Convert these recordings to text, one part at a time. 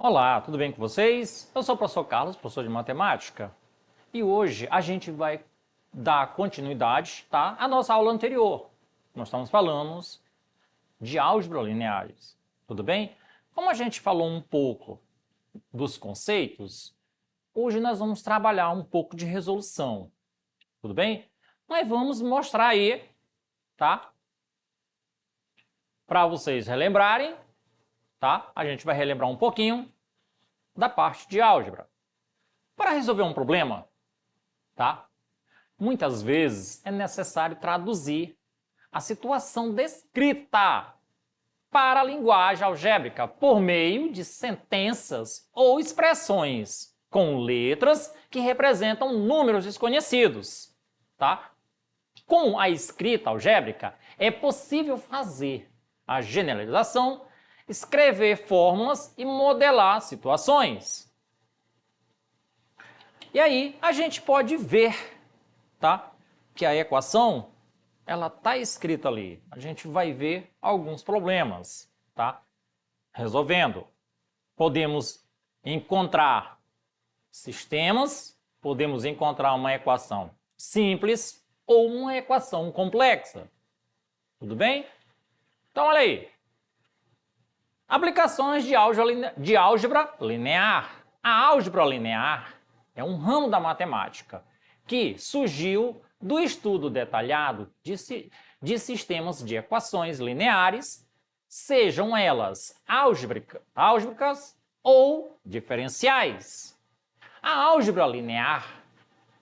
Olá, tudo bem com vocês? Eu sou o professor Carlos, professor de matemática, e hoje a gente vai dar continuidade, tá, à nossa aula anterior. Nós estamos falando de álgebra lineares, tudo bem? Como a gente falou um pouco dos conceitos, hoje nós vamos trabalhar um pouco de resolução, tudo bem? Nós vamos mostrar aí, tá, para vocês relembrarem, tá? A gente vai relembrar um pouquinho da parte de álgebra. Para resolver um problema, tá? Muitas vezes é necessário traduzir a situação descrita para a linguagem algébrica por meio de sentenças ou expressões com letras que representam números desconhecidos, tá? Com a escrita algébrica é possível fazer a generalização, escrever fórmulas e modelar situações. E aí a gente pode ver, tá, que a equação ela está escrita ali. A gente vai ver alguns problemas, tá? Resolvendo. Podemos encontrar sistemas, podemos encontrar uma equação simples ou uma equação complexa. Tudo bem? Então, olha aí. Aplicações de álgebra linear. A álgebra linear é um ramo da matemática que surgiu do estudo detalhado de sistemas de equações lineares, sejam elas álgebricas ou diferenciais. A álgebra linear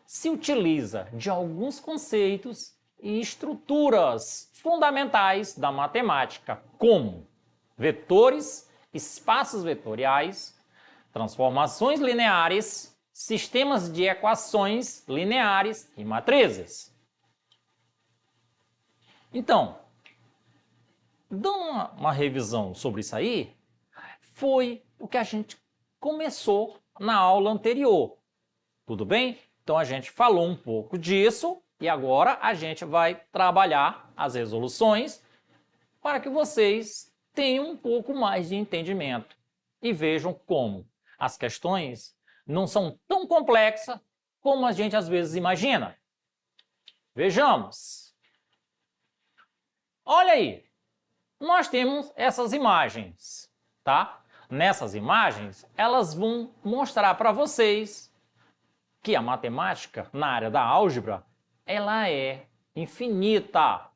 se utiliza de alguns conceitos e estruturas fundamentais da matemática, como vetores, espaços vetoriais, transformações lineares, sistemas de equações lineares e matrizes. Então, dando uma revisão sobre isso aí, foi o que a gente começou na aula anterior. Tudo bem? Então a gente falou um pouco disso e agora a gente vai trabalhar as resoluções para que vocês tenham um pouco mais de entendimento e vejam como as questões não são tão complexas como a gente às vezes imagina. Vejamos. Olha aí, nós temos essas imagens, tá? Nessas imagens, elas vão mostrar para vocês que a matemática na área da álgebra, ela é infinita.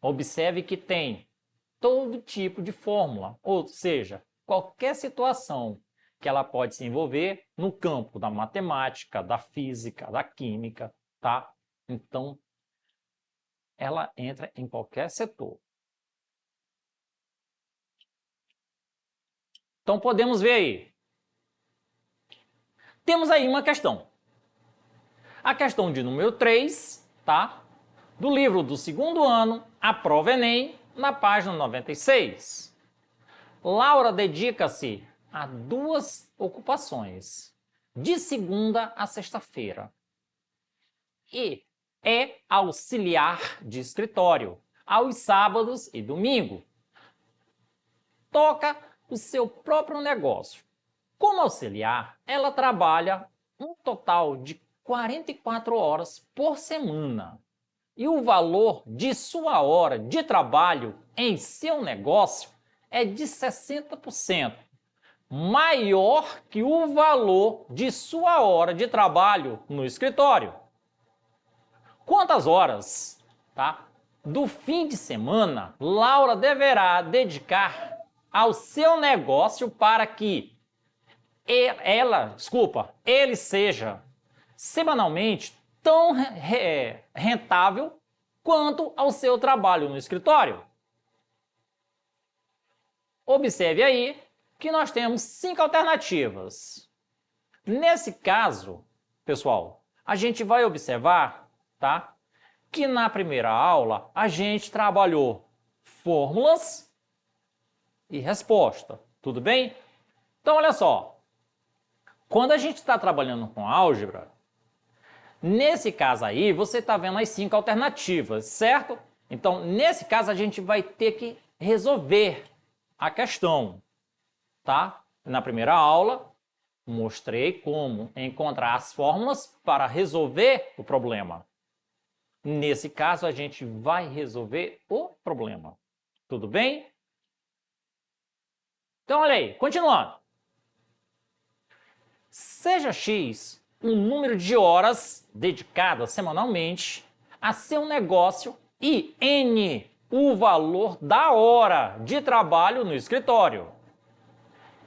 Observe que tem todo tipo de fórmula, ou seja, qualquer situação que ela pode se envolver no campo da matemática, da física, da química, tá? Então, ela entra em qualquer setor. Então, podemos ver aí. Temos aí uma questão. A questão de número 3, tá? Do livro do segundo ano, a prova Enem, na página 96. Laura dedica-se a duas ocupações, de segunda a sexta-feira. E é auxiliar de escritório, aos sábados e domingo. Toca o seu próprio negócio. Como auxiliar, ela trabalha um total de 44 horas por semana. E o valor de sua hora de trabalho em seu negócio é de 60%, maior que o valor de sua hora de trabalho no escritório. Quantas horas, tá, do fim de semana Laura deverá dedicar ao seu negócio para que ele seja semanalmente tão rentável quanto ao seu trabalho no escritório? Observe aí que nós temos 5 alternativas. Nesse caso, pessoal, a gente vai observar, tá, que na primeira aula a gente trabalhou fórmulas e resposta, tudo bem? Então, olha só, quando a gente está trabalhando com álgebra, nesse caso aí, você está vendo as 5 alternativas, certo? Então, nesse caso, a gente vai ter que resolver a questão, tá? Na primeira aula, mostrei como encontrar as fórmulas para resolver o problema. Nesse caso, a gente vai resolver o problema. Tudo bem? Então, olha aí, continuando. Seja X o número de horas dedicadas semanalmente a seu negócio e N o valor da hora de trabalho no escritório.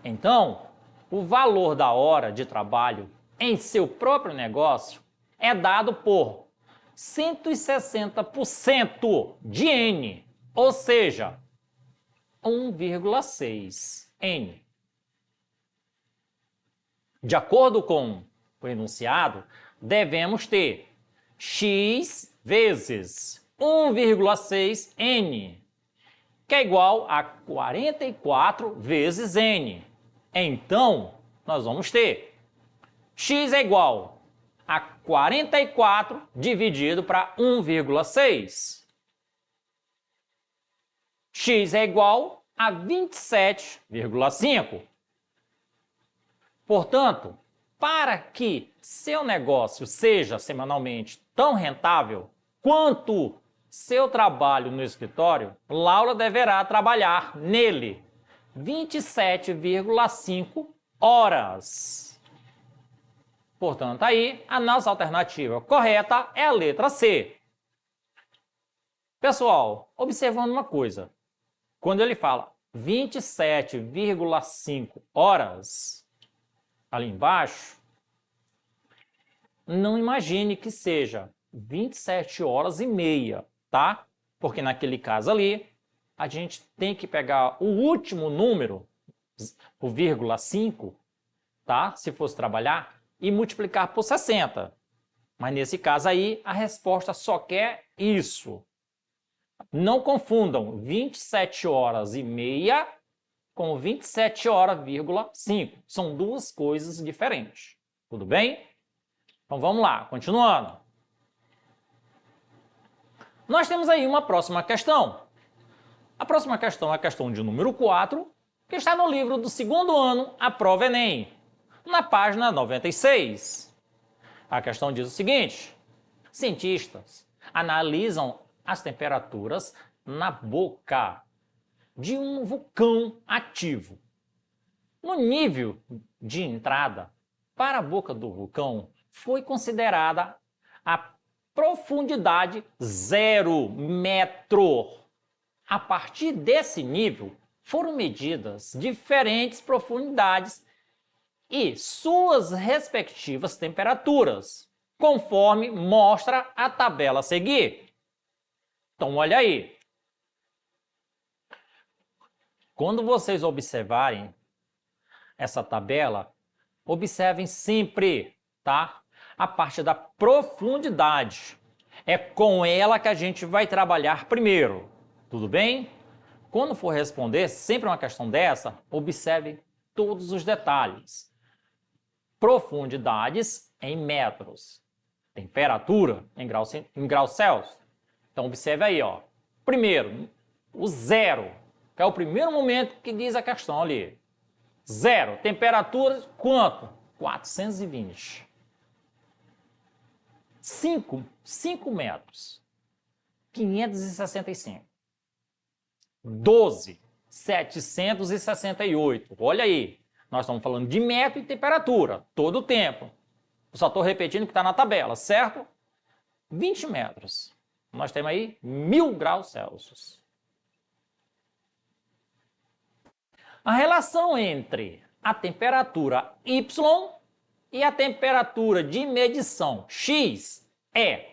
Então, o valor da hora de trabalho em seu próprio negócio é dado por 160% de N, ou seja, 1,6 N. De acordo com o enunciado, devemos ter X vezes 1,6 N, que é igual a 44 vezes N. Então, nós vamos ter X é igual a 44 dividido para 1,6. X é igual a 27,5. Portanto, para que seu negócio seja semanalmente tão rentável quanto seu trabalho no escritório, Laura deverá trabalhar nele 27,5 horas. Portanto, aí a nossa alternativa correta é a letra C. Pessoal, observando uma coisa. Quando ele fala 27,5 horas, ali embaixo, não imagine que seja 27 horas e meia, tá? Porque naquele caso ali, a gente tem que pegar o último número, o vírgula 5, tá? Se fosse trabalhar, e multiplicar por 60. Mas nesse caso aí, a resposta só quer isso. Não confundam 27 horas e meia com 27 horas,5. São duas coisas diferentes. Tudo bem? Então vamos lá, continuando. Nós temos aí uma próxima questão. A próxima questão é a questão de número 4, que está no livro do segundo ano, a prova Enem, na página 96. A questão diz o seguinte: cientistas analisam as temperaturas na boca de um vulcão ativo. No nível de entrada para a boca do vulcão foi considerada a profundidade 0 metro. A partir desse nível foram medidas diferentes profundidades e suas respectivas temperaturas, conforme mostra a tabela a seguir. Então, olha aí. Quando vocês observarem essa tabela, observem sempre, tá? A parte da profundidade. É com ela que a gente vai trabalhar primeiro. Tudo bem? Quando for responder sempre uma questão dessa, observe todos os detalhes. Profundidades em metros. Temperatura em graus Celsius. Então, observe aí, ó. Primeiro, o zero, que é o primeiro momento que diz a questão ali. Zero. Temperatura, quanto? 420. 5 metros. 565. 12. 768. Olha aí. Nós estamos falando de metro e temperatura, todo o tempo. Eu só estou repetindo o que está na tabela, certo? 20 metros. Nós temos aí 1000 graus Celsius. A relação entre a temperatura Y e a temperatura de medição X é.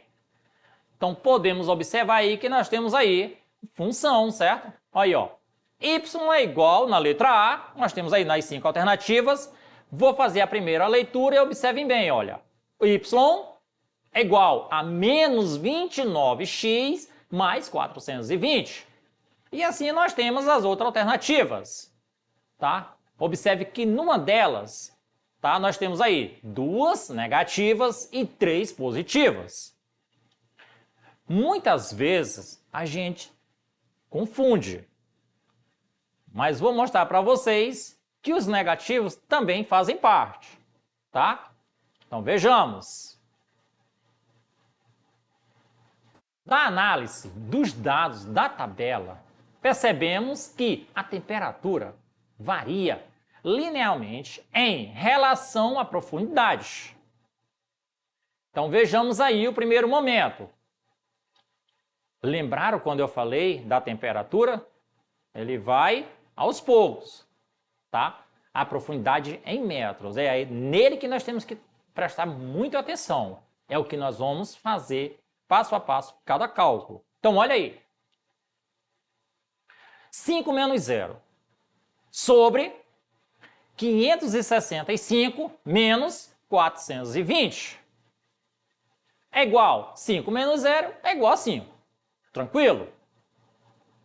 Então, podemos observar aí que nós temos aí função, certo? Olha aí, ó. Y é igual, na letra A, nós temos aí nas 5 alternativas. Vou fazer a primeira leitura e observem bem, olha. Y é igual a menos 29x mais 420. E assim nós temos as outras alternativas, tá? Observe que numa delas, tá, nós temos aí 2 negativas e 3 positivas. Muitas vezes a gente confunde, mas vou mostrar para vocês que os negativos também fazem parte, tá? Então, vejamos. Da análise dos dados da tabela, percebemos que a temperatura varia linearmente em relação à profundidade. Então, vejamos aí o primeiro momento. Lembraram quando eu falei da temperatura? Ele vai aos poucos, tá? A profundidade em metros. É aí nele que nós temos que prestar muita atenção. É o que nós vamos fazer passo a passo cada cálculo. Então, olha aí. 5 menos 0 sobre 565 menos 420 é igual. 5 menos 0 é igual a 5. Tranquilo?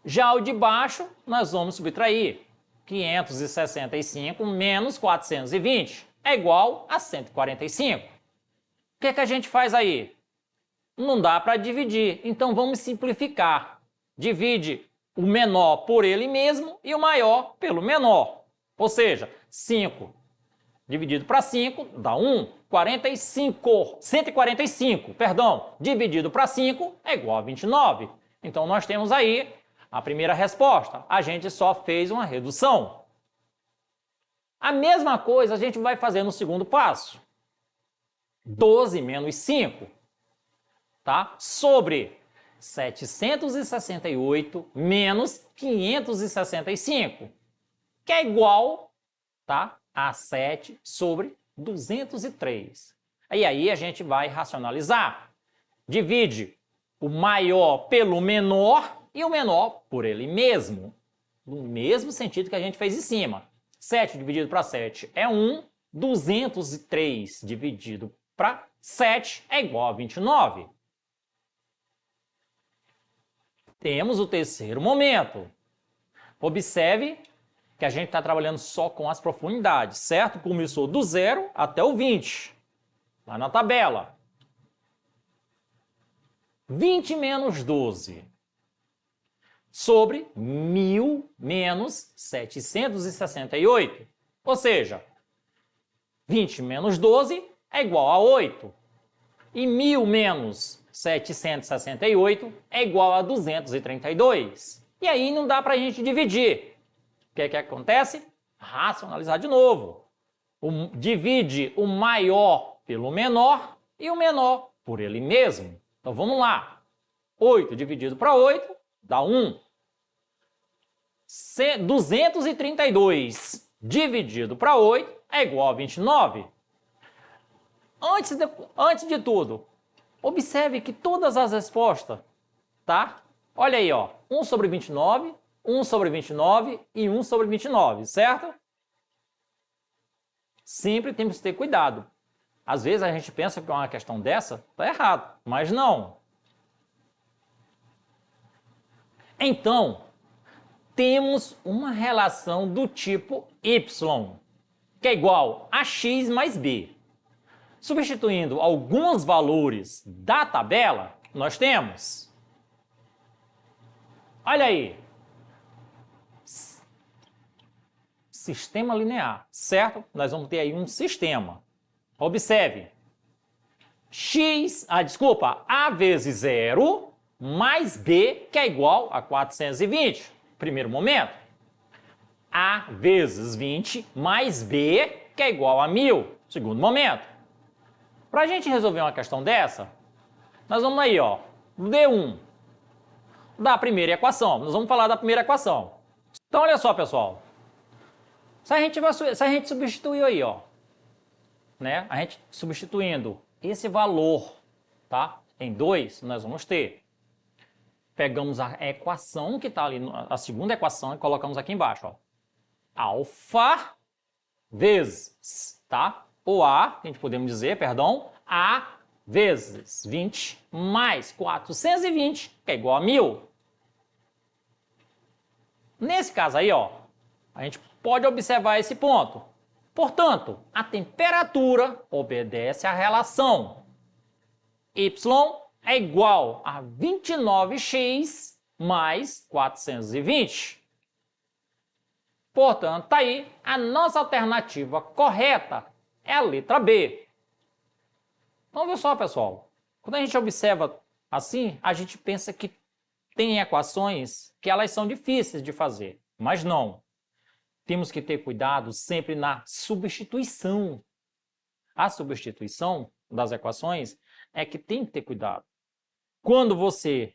Já o de baixo, nós vamos subtrair. 565 menos 420 é igual a 145. O que a gente faz aí? Não dá para dividir, então vamos simplificar. Divide o menor por ele mesmo e o maior pelo menor. Ou seja, 5 dividido para 5 dá 1. 145, dividido para 5 é igual a 29. Então, nós temos aí a primeira resposta. A gente só fez uma redução. A mesma coisa a gente vai fazer no segundo passo. 12 menos 5, tá? Sobre 768 menos 565, que é igual, tá, a 7 sobre 203. E aí a gente vai racionalizar. Divide o maior pelo menor e o menor por ele mesmo. No mesmo sentido que a gente fez em cima. 7 dividido para 7 é 1. 203 dividido para 7 é igual a 29. Temos o terceiro momento. Observe que a gente está trabalhando só com as profundidades, certo? Começou do 0 até o 20, lá na tabela. 20 menos 12 sobre 1.000 menos 768. Ou seja, 20 menos 12 é igual a 8. E 1.000 menos 768 é igual a 232. E aí não dá para a gente dividir. O que é que acontece? Racionalizar de novo. Divide o maior pelo menor e o menor por ele mesmo. Então vamos lá. 8 dividido para 8 dá 1. 232 dividido para 8 é igual a 29. Antes de tudo, observe que todas as respostas, tá? Olha aí, ó. 1 sobre 29, 1 sobre 29 e 1 sobre 29, certo? Sempre temos que ter cuidado. Às vezes a gente pensa que uma questão dessa está errado, mas não. Então, temos uma relação do tipo y, que é igual a x mais b. Substituindo alguns valores da tabela, nós temos. Olha aí. Sistema linear, certo? Nós vamos ter aí um sistema. Observe. A vezes 0 mais b, que é igual a 420. Primeiro momento. A vezes 20 mais b, que é igual a 1.000. Segundo momento. Para a gente resolver uma questão dessa, nós vamos aí, ó, D1 da primeira equação. Nós vamos falar da primeira equação. Então, olha só, pessoal. Se a gente substituir aí, ó, né? A gente substituindo esse valor, tá? Em 2, nós vamos ter. Pegamos a equação que está ali, a segunda equação, e colocamos aqui embaixo, ó. Alfa vezes, tá? O A, a gente podemos dizer, perdão, A vezes 20 mais 420, que é igual a 1.000. Nesse caso aí, ó, a gente pode observar esse ponto. Portanto, a temperatura obedece à relação Y é igual a 29x mais 420. Portanto, tá aí a nossa alternativa correta é a letra B. Então, viu só, pessoal? Quando a gente observa assim, a gente pensa que tem equações que elas são difíceis de fazer, mas não. Temos que ter cuidado sempre na substituição. A substituição das equações é que tem que ter cuidado. Quando você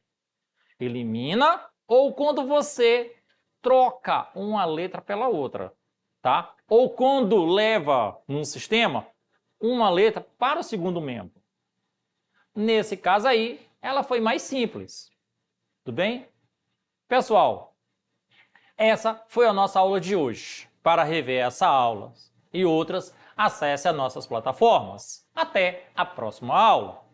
elimina ou quando você troca uma letra pela outra, tá? Ou quando leva num sistema uma letra para o segundo membro. Nesse caso aí, ela foi mais simples. Tudo bem? Pessoal, essa foi a nossa aula de hoje. Para rever essa aula e outras, acesse as nossas plataformas. Até a próxima aula!